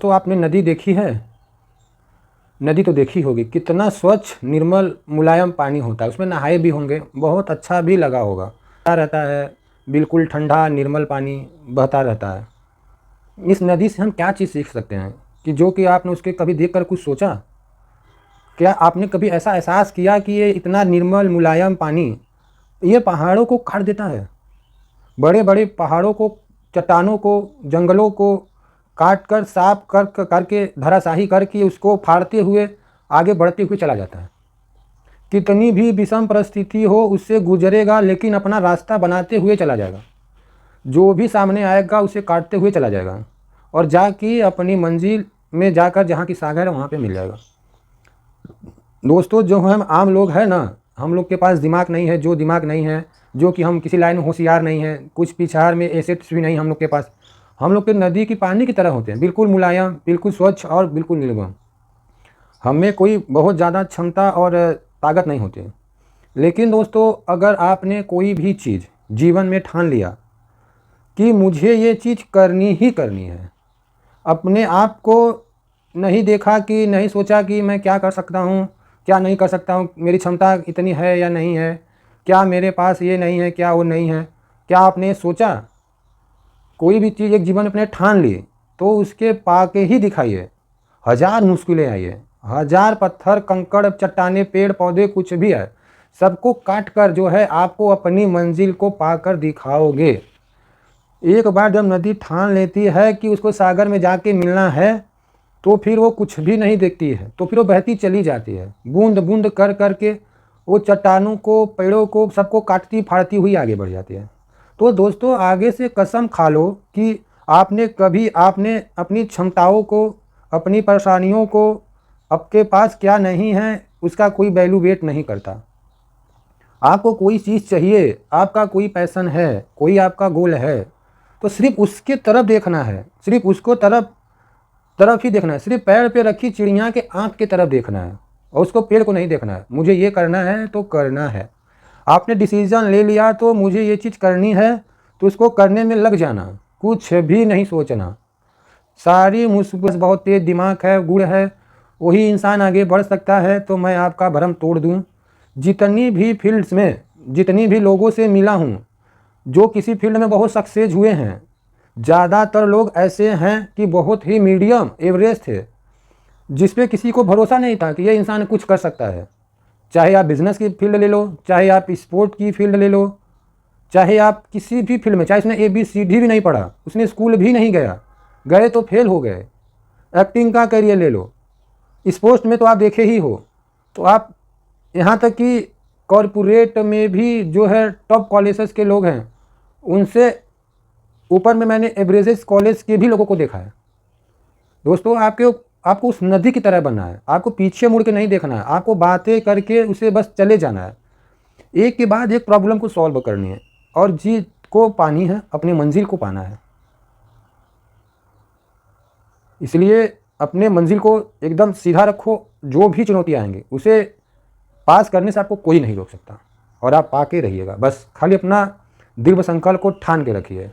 दोस्तों आपने नदी देखी है? नदी तो देखी होगी, कितना स्वच्छ निर्मल मुलायम पानी होता है, उसमें नहाए भी होंगे, बहुत अच्छा भी लगा होगा, रहता है, बिल्कुल ठंडा निर्मल पानी बहता रहता है। इस नदी से हम क्या चीज़ सीख सकते हैं कि जो कि आपने उसके कभी देखकर कुछ सोचा? क्या आपने कभी ऐसा एहसास किया कि ये इतना निर्मल मुलायम पानी ये पहाड़ों को काट देता है? बड़े बड़े पहाड़ों को, चट्टानों को, जंगलों को काट कर साफ करके धराशाही करके उसको फाड़ते हुए आगे बढ़ते हुए चला जाता है। कितनी भी विषम परिस्थिति हो उससे गुजरेगा, लेकिन अपना रास्ता बनाते हुए चला जाएगा। जो भी सामने आएगा उसे काटते हुए चला जाएगा और जाके अपनी मंजिल में जाकर जहाँ की सागर है वहाँ पे मिल जाएगा। दोस्तों जो हम आम लोग हैं ना, हम लोग के पास दिमाग नहीं है, जो दिमाग नहीं है, जो कि हम किसी लाइन में होशियार नहीं है, कुछ पिछाड़ में एसेट्स भी नहीं हम लोग के पास, हम लोग के नदी की पानी की तरह होते हैं, बिल्कुल मुलायम, बिल्कुल स्वच्छ और बिल्कुल निर्मल। हमें कोई बहुत ज़्यादा क्षमता और ताकत नहीं होती। लेकिन दोस्तों अगर आपने कोई भी चीज़ जीवन में ठान लिया कि मुझे ये चीज़ करनी ही करनी है, अपने आप को नहीं देखा कि नहीं सोचा कि मैं क्या कर सकता हूँ, क्या नहीं कर सकता हूँ, मेरी क्षमता इतनी है या नहीं है, क्या मेरे पास ये नहीं है, क्या वो नहीं है, क्या आपने सोचा? कोई भी चीज़ एक जीवन में अपने ठान ली तो उसके पाके ही दिखाइए। हज़ार मुश्किलें आइए, हज़ार पत्थर कंकड़ चट्टाने पेड़ पौधे कुछ भी है, सबको काट कर जो है आपको अपनी मंजिल को पाकर दिखाओगे। एक बार जब नदी ठान लेती है कि उसको सागर में जाके मिलना है तो फिर वो कुछ भी नहीं देखती है, तो फिर वो बहती चली जाती है, बूंद बूंद कर करके वो चट्टानों को, पेड़ों को, सबको काटती फाड़ती हुई आगे बढ़ जाती है। तो दोस्तों आगे से कसम खा लो कि आपने अपनी क्षमताओं को, अपनी परेशानियों को, आपके पास क्या नहीं है उसका कोई वैल्यू वेट नहीं करता। आपको कोई चीज़ चाहिए, आपका कोई पैशन है, कोई आपका गोल है, तो सिर्फ उसके तरफ देखना है, सिर्फ उसको तरफ ही देखना है, सिर्फ पैर पे रखी चिड़िया के आँख की तरफ देखना है और उसको पेड़ को नहीं देखना है। मुझे ये करना है तो करना है, आपने डिसीज़न ले लिया तो मुझे ये चीज़ करनी है तो उसको करने में लग जाना, कुछ भी नहीं सोचना। सारी मुसीबत, बहुत तेज दिमाग है, गुण है, वही इंसान आगे बढ़ सकता है। तो मैं आपका भरम तोड़ दूं, जितनी भी फील्ड्स में, जितनी भी लोगों से मिला हूं जो किसी फील्ड में बहुत सक्सेस हुए हैं, ज़्यादातर लोग ऐसे हैं कि बहुत ही मीडियम एवरेज थे, जिस पे किसी को भरोसा नहीं था कि ये इंसान कुछ कर सकता है। चाहे आप बिज़नेस की फील्ड ले लो, चाहे आप स्पोर्ट की फील्ड ले लो, चाहे आप किसी भी फील्ड में, चाहे उसने ABCD भी नहीं पढ़ा, उसने स्कूल भी नहीं गया, गए तो फेल हो गए। एक्टिंग का करियर ले लो, स्पोर्ट्स में तो आप देखे ही हो, तो आप यहाँ तक कि कॉरपोरेट में भी जो है टॉप कॉलेजेस के लोग हैं, उनसे ऊपर में मैंने एवरेजेस कॉलेज के भी लोगों को देखा है। दोस्तों आपको उस नदी की तरह बनना है, आपको पीछे मुड़ के नहीं देखना है, आपको बातें करके उसे बस चले जाना है, एक के बाद एक प्रॉब्लम को सॉल्व करनी है और जीत को पानी है, अपनी मंजिल को पाना है। इसलिए अपने मंजिल को एकदम सीधा रखो, जो भी चुनौतियाँ आएंगी उसे पास करने से आपको कोई नहीं रोक सकता और आप पाके रहिएगा। बस खाली अपना दृढ़ संकल्प को ठान के रखिए।